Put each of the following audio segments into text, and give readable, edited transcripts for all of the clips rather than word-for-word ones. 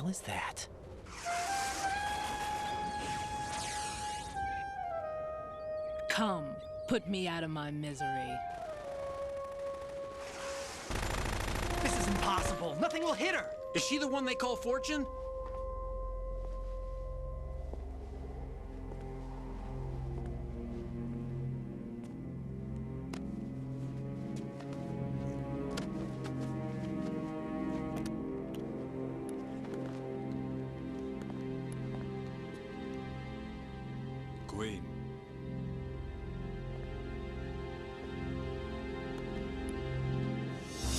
hell is that? Come, put me out of my misery. This is impossible. Nothing will hit her. Is she the one they call Fortune? Queen.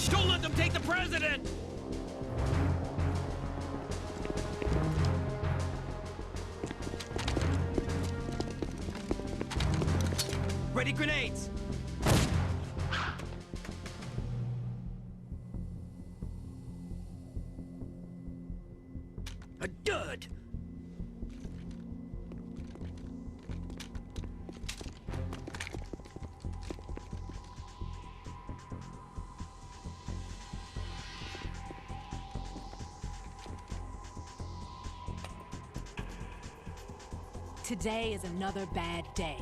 Don't let them take the president! Ready grenades! A dud! Today is another bad day.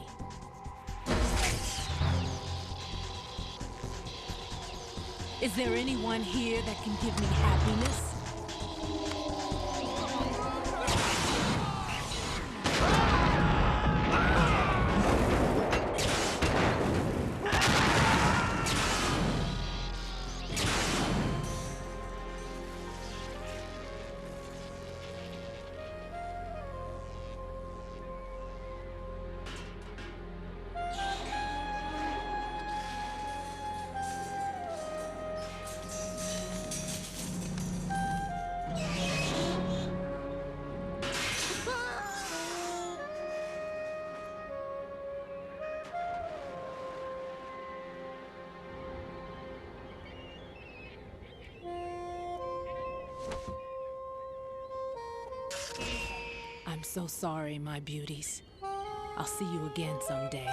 Is there anyone here that can give me happiness? I'm so sorry, my beauties. I'll see you again someday.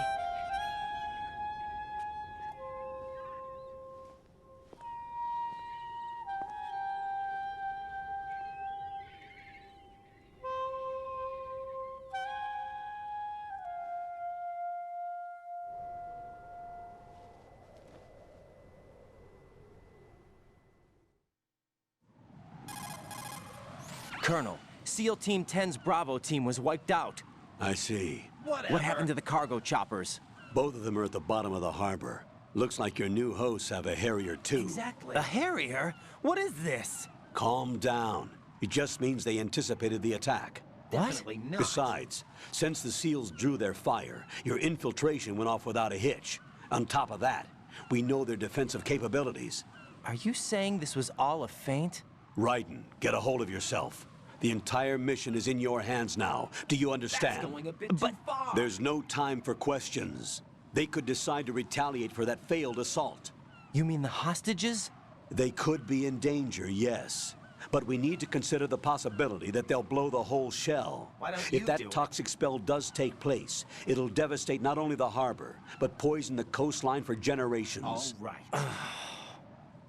Colonel, SEAL Team 10's Bravo team was wiped out. I see. Whatever. What happened to the cargo choppers? Both of them are at the bottom of the harbor. Looks like your new hosts have a Harrier too. Exactly. A Harrier? What is this? Calm down. It just means they anticipated the attack. Definitely not. Besides, since the SEALs drew their fire, your infiltration went off without a hitch. On top of that, we know their defensive capabilities. Are you saying this was all a feint? Raiden, get a hold of yourself. The entire mission is in your hands now. Do you understand? That's going a bit too far. There's no time for questions. They could decide to retaliate for that failed assault. You mean the hostages? They could be in danger, yes. But we need to consider the possibility that they'll blow the whole shell. Why don't you If that do it? toxic spell does take place, it'll devastate not only the harbor, but poison the coastline for generations. All right.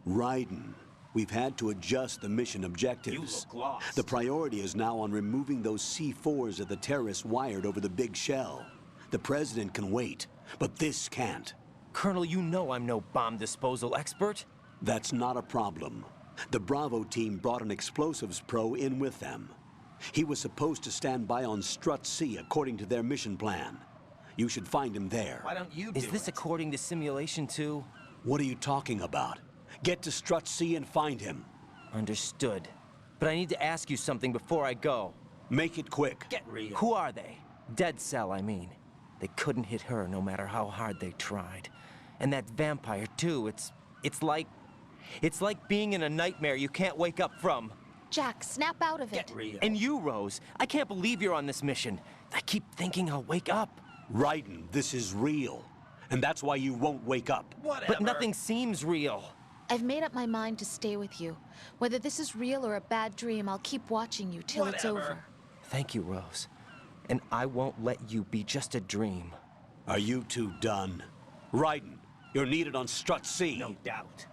Raiden, we've had to adjust the mission objectives. You look lost. The priority is now on removing those C4s that the terrorists wired over the big shell. The president can wait, but this can't. Colonel, you know I'm no bomb disposal expert. That's not a problem. The Bravo team brought an explosives pro in with them. He was supposed to stand by on Strut C according to their mission plan. You should find him there. Why don't you do Is this it? according to simulation 2? What are you talking about? Get to Strut C and find him. Understood. But I need to ask you something before I go. Make it quick. Get real. Who are they? Dead Cell, I mean. They couldn't hit her no matter how hard they tried. And that vampire, too, it's like being in a nightmare you can't wake up from. Jack, snap out of it. Get real. And you, Rose, I can't believe you're on this mission. I keep thinking I'll wake up. Raiden, this is real. And that's why you won't wake up. Whatever. But nothing seems real. I've made up my mind to stay with you. Whether this is real or a bad dream, I'll keep watching you till it's Whatever. over. Thank you, Rose. And I won't let you be just a dream. Are you two done? Raiden, you're needed on Strut C. No doubt.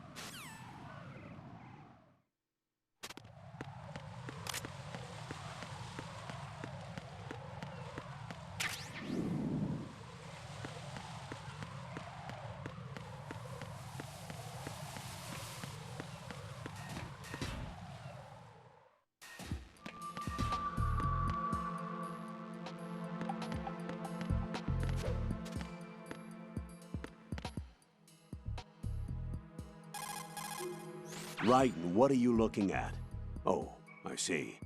Raiden, what are you looking at? Oh, I see.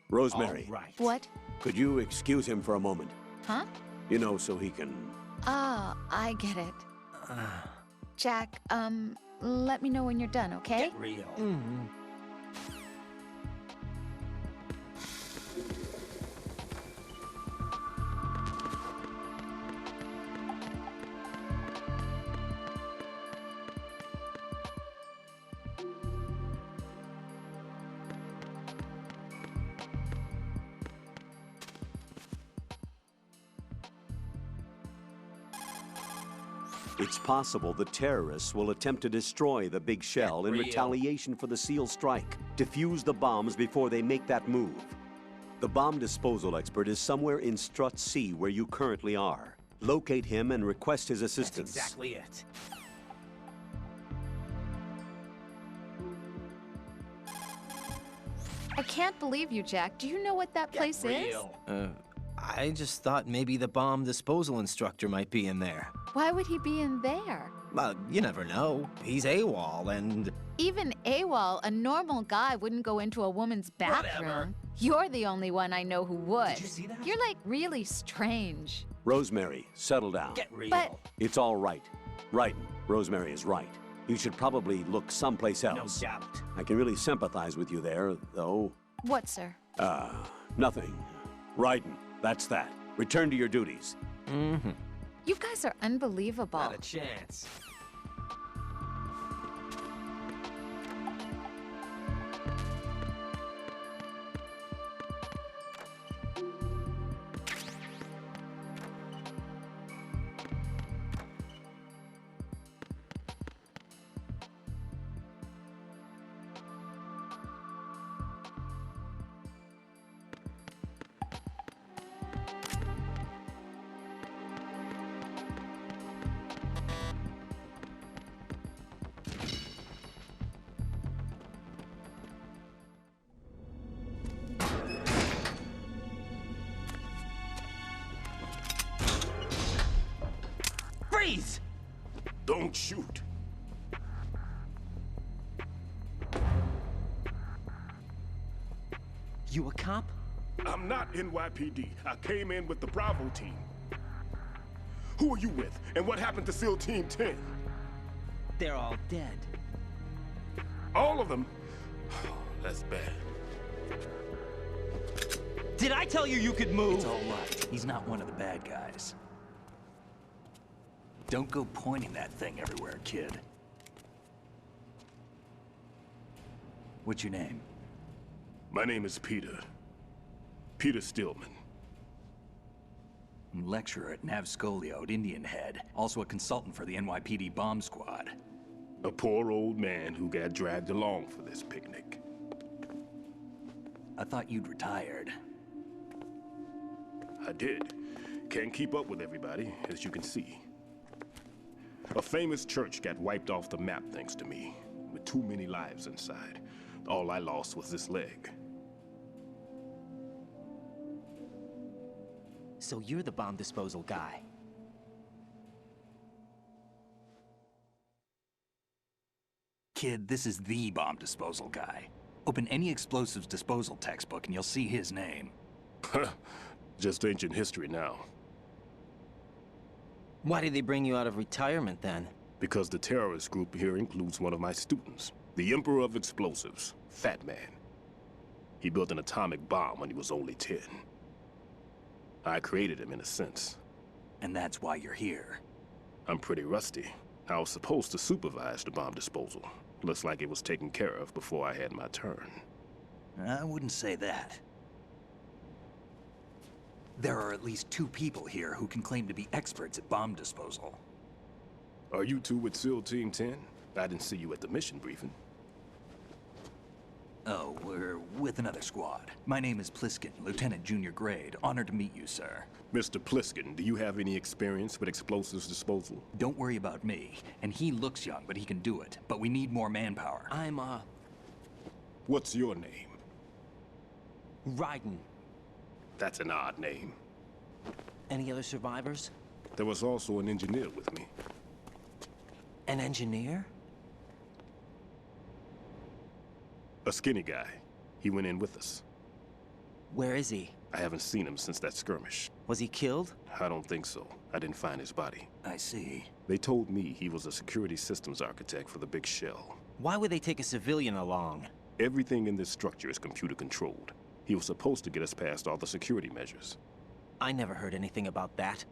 Rosemary. All right. What? Could you excuse him for a moment? Huh? You know, so he can... Ah, I get it. Jack, let me know when you're done, okay? Get real. It's possible the terrorists will attempt to destroy the big shell in real. retaliation for the SEAL strike. Defuse the bombs before they make that move. The bomb disposal expert is somewhere in Strut C where you currently are. Locate him and request his That's assistance. exactly it. I can't believe you, Jack. Do you know what that place is? I just thought maybe the bomb disposal instructor might be in there. Why would he be in there? You never know. He's AWOL and... Even AWOL, a normal guy wouldn't go into a woman's bathroom. You're the only one I know who would. Did you see that? You're like really strange. Rosemary, settle down. Get real. But- It's all right. Raiden, Rosemary is right. You should probably look someplace No else. doubt. I can really sympathize with you there, though. What, sir? Nothing. Raiden, that's that. Return to your duties. You guys are unbelievable. Not a chance. Freeze! Don't shoot. You a cop? I'm not NYPD. I came in with the Bravo team. Who are you with? And what happened to SEAL Team 10? They're all dead. All of them? That's bad. Did I tell you you could move? It's all right. He's not one of the bad guys. Don't go pointing that thing everywhere, kid. What's your name? My name is Peter. Peter Stillman. I'm lecturer at Nav Scolio at Indian Head. Also a consultant for the NYPD bomb squad. A poor old man who got dragged along for this picnic. I thought you'd retired. I did. Can't keep up with everybody, as you can see. A famous church got wiped off the map thanks to me, with too many lives inside. All I lost was this leg. So you're the bomb disposal guy. Kid, this is the bomb disposal guy. Open any explosives disposal textbook and you'll see his name. Just ancient history now. Why did they bring you out of retirement then? Because the terrorist group here includes one of my students, the Emperor of Explosives, Fat Man. He built an atomic bomb when he was only 10. I created him in a sense. And that's why you're here. I'm pretty rusty. I was supposed to supervise the bomb disposal. Looks like it was taken care of before I had my turn. I wouldn't say that. There are at least 2 people here who can claim to be experts at bomb disposal. Are you two with SEAL Team 10? I didn't see you at the mission briefing. Oh, we're with another squad. My name is Pliskin, Lieutenant Junior Grade. Honored to meet you, sir. Mr. Pliskin, do you have any experience with explosives disposal? Don't worry about me. And he looks young, but he can do it. But we need more manpower. I'm, What's your name? Raiden. That's an odd name. Any other survivors? There was also an engineer with me. An engineer? A skinny guy. He went in with us. Where is he? I haven't seen him since that skirmish. Was he killed? I don't think so. I didn't find his body. I see. They told me he was a security systems architect for the big shell. Why would they take a civilian along? Everything in this structure is computer controlled. He was supposed to get us past all the security measures. I never heard anything about that.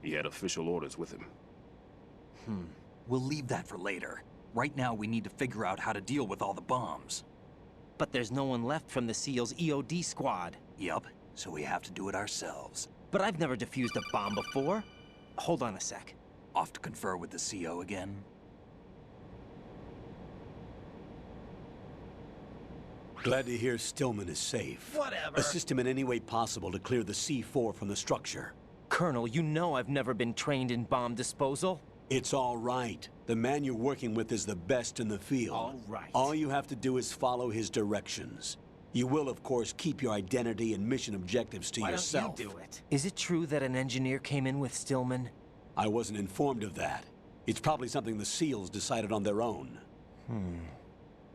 He had official orders with him. We'll leave that for later. Right now, we need to figure out how to deal with all the bombs. But there's no one left from the SEAL's EOD squad. Yup, so we have to do it ourselves. But I've never defused a bomb before. Hold on a sec. Off to confer with the CO again? Glad to hear Stillman is safe. Whatever. Assist him in any way possible to clear the C4 from the structure. Colonel, you know I've never been trained in bomb disposal. It's all right. The man you're working with is the best in the field. All right. All you have to do is follow his directions. You will, of course, keep your identity and mission objectives to yourself. Why don't you do it? Is it true that an engineer came in with Stillman? I wasn't informed of that. It's probably something the SEALs decided on their own.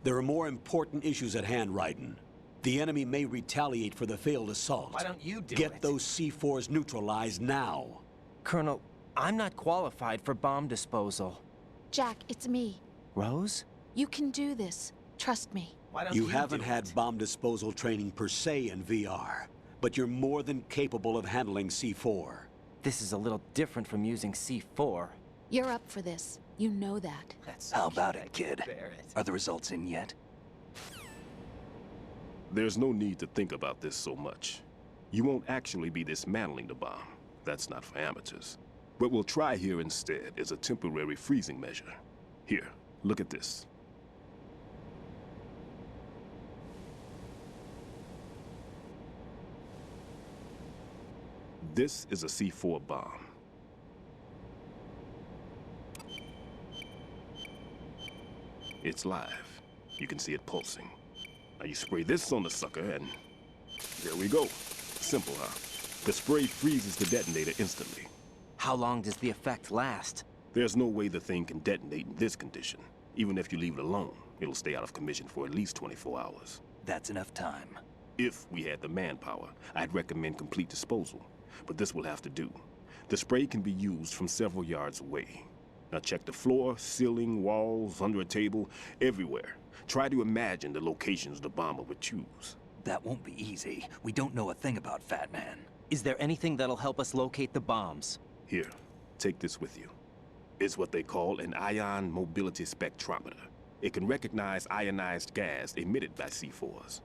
There are more important issues at hand, Raiden. The enemy may retaliate for the failed assault. Why don't you do Get it? those C4s neutralized now. Colonel, I'm not qualified for bomb disposal. Jack, it's me. Rose? You can do this. Trust me. Why don't You you haven't do had it? bomb disposal training per se in VR, but you're more than capable of handling C4. This is a little different from using C4. You're up for this. You know that. That's How about it, kid? Bear it. Are the results in yet? There's no need to think about this so much. You won't actually be dismantling the bomb. That's not for amateurs. What we'll try here instead is a temporary freezing measure. Here, look at this. This is a C4 bomb. It's live. You can see it pulsing. Now you spray this on the sucker and there we go. Simple, huh? The spray freezes the detonator instantly. How long does the effect last? There's no way the thing can detonate in this condition. Even if you leave it alone, it'll stay out of commission for at least 24 hours. That's enough time. If we had the manpower, I'd recommend complete disposal. But this will have to do. The spray can be used from several yards away. Now check the floor, ceiling, walls, under a table, everywhere. Try to imagine the locations the bomber would choose. That won't be easy. We don't know a thing about Fat Man. Is there anything that'll help us locate the bombs? Here, take this with you. It's what they call an ion mobility spectrometer. It can recognize ionized gas emitted by C4s.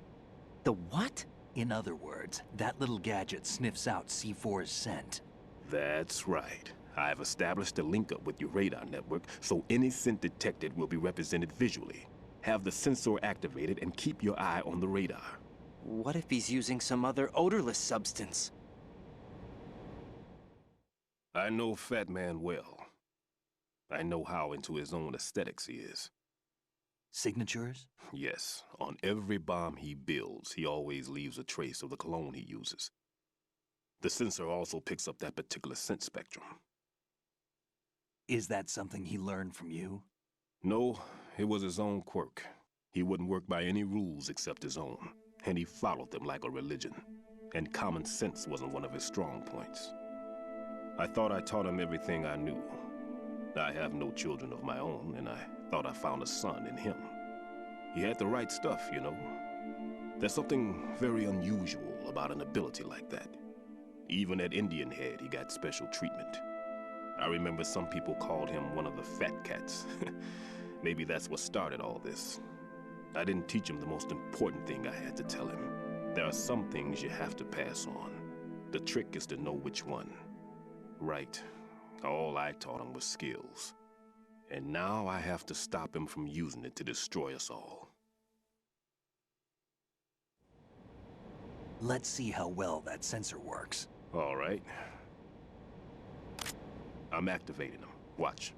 The what? In other words, that little gadget sniffs out C4's scent. That's right. I've established a link up with your radar network, so any scent detected will be represented visually. Have the sensor activated and keep your eye on the radar. What if he's using some other odorless substance? I know Fat Man well. I know how into his own aesthetics he is. Signatures? Yes, on every bomb he builds, he always leaves a trace of the cologne he uses. The sensor also picks up that particular scent spectrum. Is that something he learned from you? No, it was his own quirk. He wouldn't work by any rules except his own, and he followed them like a religion. And common sense wasn't one of his strong points. I thought I taught him everything I knew. I have no children of my own, and I thought I found a son in him. He had the right stuff, you know. There's something very unusual about an ability like that. Even at Indian Head, he got special treatment. I remember some people called him one of the fat cats. Maybe that's what started all this. I didn't teach him the most important thing I had to tell him. There are some things you have to pass on. The trick is to know which one. Right. All I taught him was skills. And now I have to stop him from using it to destroy us all. Let's see how well that sensor works. All right. I'm activating them. Watch.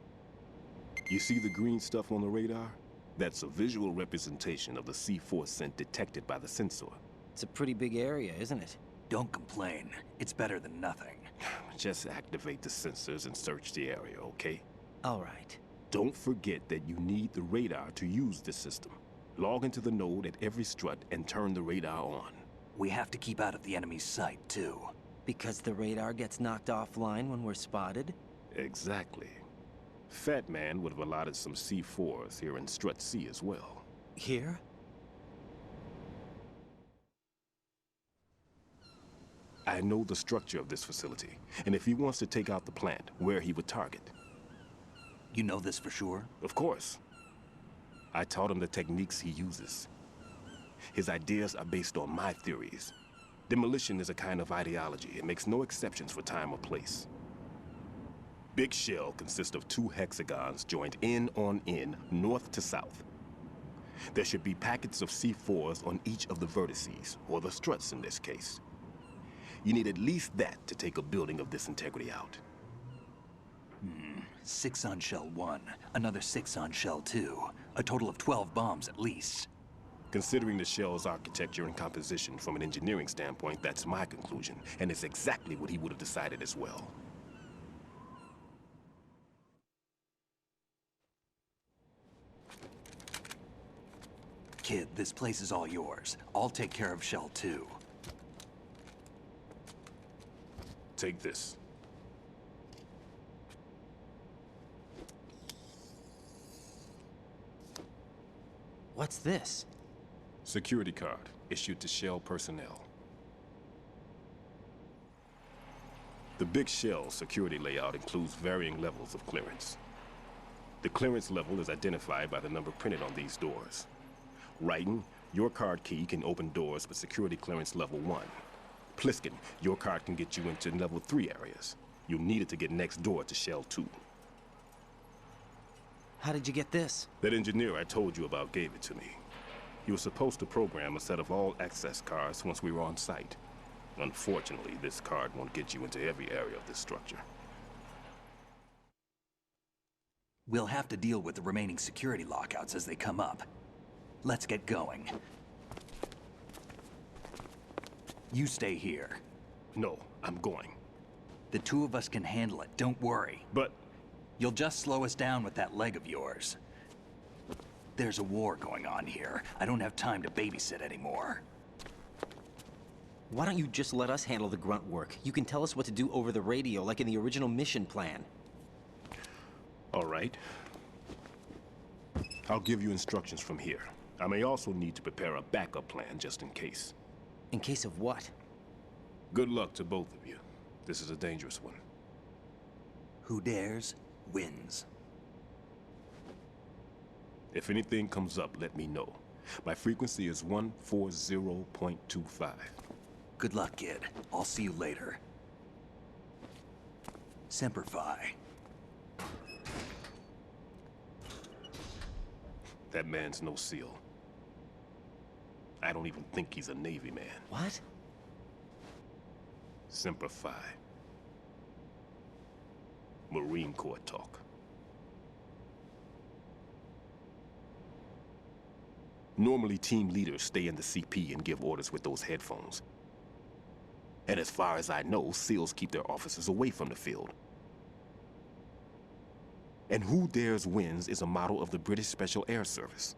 You see the green stuff on the radar? That's a visual representation of the C4 scent detected by the sensor. It's a pretty big area, isn't it? Don't complain. It's better than nothing. Just activate the sensors and search the area, okay? All right. Don't forget that you need the radar to use this system. Log into the node at every strut and turn the radar on. We have to keep out of the enemy's sight, too. Because the radar gets knocked offline when we're spotted? Exactly. Fat Man would have allotted some C4s here in Strut C as well. Here? I know the structure of this facility, and if he wants to take out the plant, where he would target. You know this for sure? Of course. I taught him the techniques he uses. His ideas are based on my theories. Demolition is a kind of ideology. It makes no exceptions for time or place. Big Shell consists of 2 hexagons joined end on end, north to south. There should be packets of C4s on each of the vertices, or the struts in this case. You need at least that to take a building of this integrity out. 6 on Shell 1, another 6 on Shell 2. A total of 12 bombs at least. Considering the shell's architecture and composition from an engineering standpoint, that's my conclusion, and it's exactly what he would have decided as well. Kid, this place is all yours. I'll take care of Shell 2. Take this. What's this? Security card, issued to Shell personnel. The Big Shell security layout includes varying levels of clearance. The clearance level is identified by the number printed on these doors. Writing, your card key can open doors with security clearance level 1. Pliskin, your card can get you into level 3 areas. You'll need it to get next door to Shell 2. How did you get this? That engineer I told you about gave it to me. He was supposed to program a set of all-access cards once we were on site. Unfortunately, this card won't get you into every area of this structure. We'll have to deal with the remaining security lockouts as they come up. Let's get going. You stay here. No, I'm going. The 2 of us can handle it, don't worry. But You'll just slow us down with that leg of yours. There's a war going on here. I don't have time to babysit anymore. Why don't you just let us handle the grunt work? You can tell us what to do over the radio, like in the original mission plan. all right. I'll give you instructions from here. I may also need to prepare a backup plan just in case. In case of what? Good luck to both of you. This is a dangerous one. Who dares, wins. If anything comes up, let me know. My frequency is 140.25. Good luck, kid. I'll see you later. Semper Fi. That man's no SEAL. I don't even think he's a Navy man. What? Semper Fi. Marine Corps talk. Normally, team leaders stay in the CP and give orders with those headphones. And as far as I know, SEALs keep their officers away from the field. And Who Dares Wins is a model of the British Special Air Service.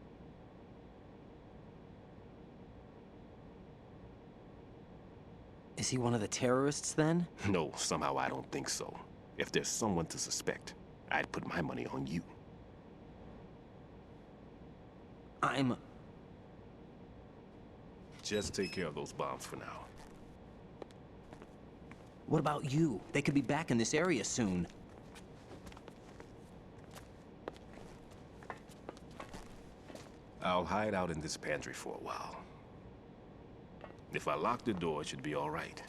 Is he one of the terrorists, then? No, somehow I don't think so. If there's someone to suspect, I'd put my money on you. Just take care of those bombs for now. What about you? They could be back in this area soon. I'll hide out in this pantry for a while. If I lock the door, it should be all right.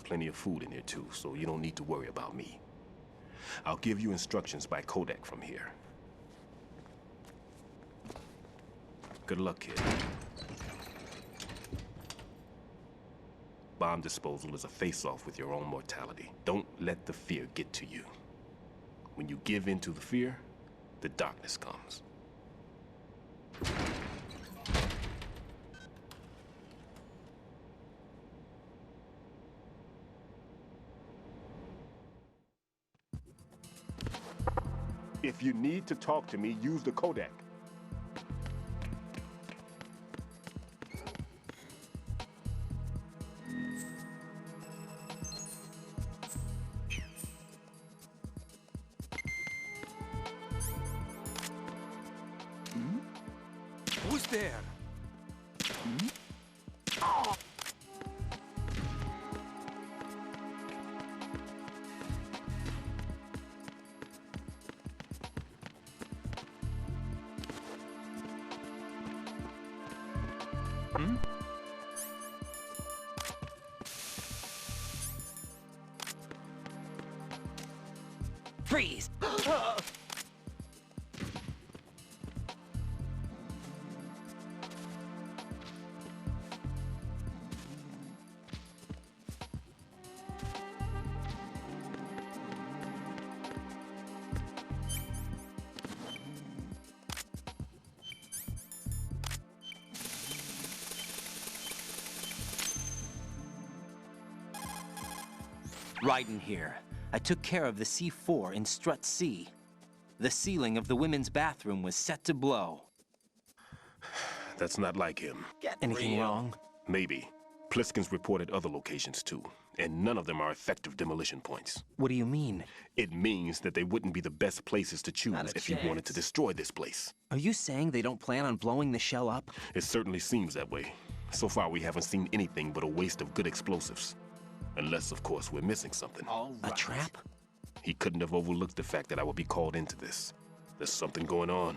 Plenty of food in here too, so you don't need to worry about me. I'll give you instructions by codec from here. Good luck, kid. Bomb disposal is a face-off with your own mortality. Don't let the fear get to you. When you give in to the fear, the darkness comes. If you need to talk to me, use the codec. Who's there? Freeze! Raiden here. I took care of the C4 in Strut C. The ceiling of the women's bathroom was set to blow. That's not like him. Anything wrong? Maybe. Pliskin's reported other locations too, and none of them are effective demolition points. What do you mean? It means that they wouldn't be the best places to choose if you wanted to destroy this place. Are you saying they don't plan on blowing the shell up? It certainly seems that way. So far, we haven't seen anything but a waste of good explosives. Unless, of course, we're missing something. A trap? He couldn't have overlooked the fact that I would be called into this. There's something going on.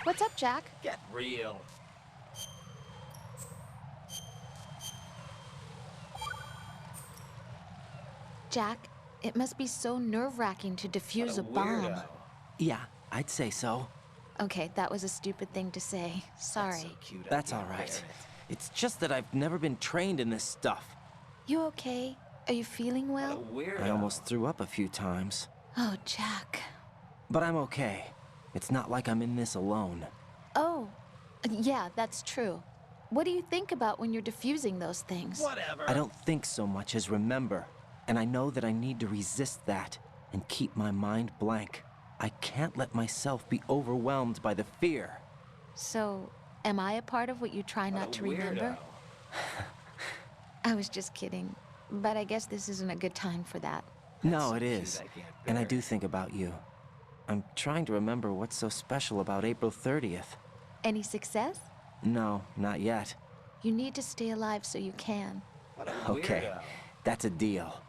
What's up, Jack? Get real. Jack, it must be so nerve-wracking to defuse a bomb. Yeah, I'd say so. Okay, that was a stupid thing to say. Sorry. That's all right. It's just that I've never been trained in this stuff. You okay? Are you feeling well? I almost threw up a few times. Oh, Jack. But I'm okay. It's not like I'm in this alone. Oh, yeah, that's true. What do you think about when you're defusing those things? Whatever. I don't think so much as remember. And I know that I need to resist that and keep my mind blank. I can't let myself be overwhelmed by the fear. So, am I a part of what you try not to remember? I was just kidding. But I guess this isn't a good time for that. No, it is. And I do think about you. I'm trying to remember what's so special about April 30th. Any success? No, not yet. You need to stay alive so you can. Okay, that's a deal.